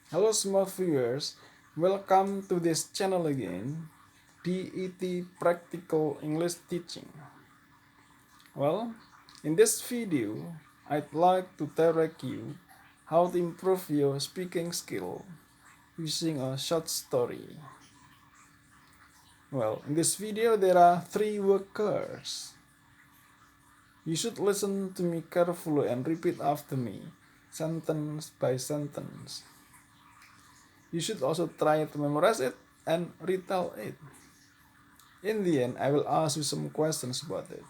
Hello smart viewers, welcome to this channel again, DET Practical English Teaching. Well, in this video, I'd like to direct you how to improve your speaking skill using a short story. Well, in this video there are 3 workers. You should listen to me carefully and repeat after me, sentence by sentence. You should also try to memorize it and retell it. In the end, I will ask you some questions about it.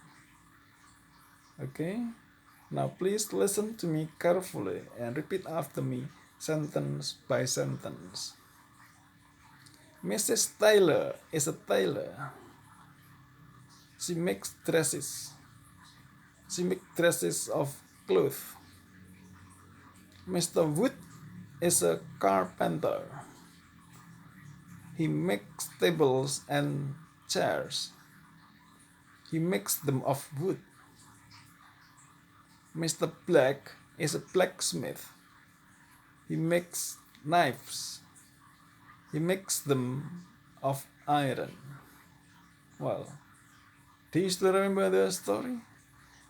Okay? Now please listen to me carefully and repeat after me, sentence by sentence. Mrs. Taylor is a tailor. She makes dresses. She makes dresses of cloth. Mr. Wood is a carpenter. He makes tables and chairs. He makes them of wood. Mr. Black is a blacksmith. He makes knives. He makes them of iron. Well, do you still remember the story?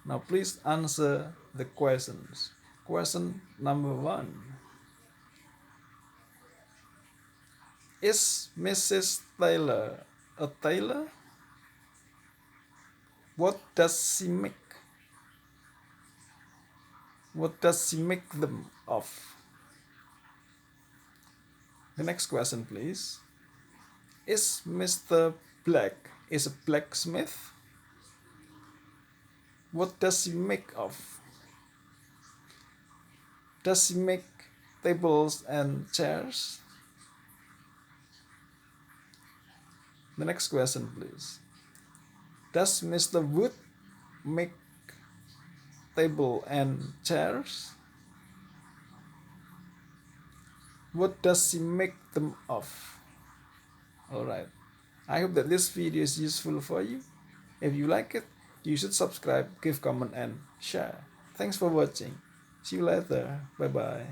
Now please answer the questions. Question number 1. Is Mrs. Taylor a tailor? What does she make? What does she make them of? The next question, please. Is Mr. Black is a blacksmith? What does he make of? Does he make tables and chairs? The next question, please. Does Mr. Wood make table and chairs? What does he make them of? Alright. I hope that this video is useful for you. If you like it, you should subscribe, give comment and share. Thanks for watching. See you later. Bye bye.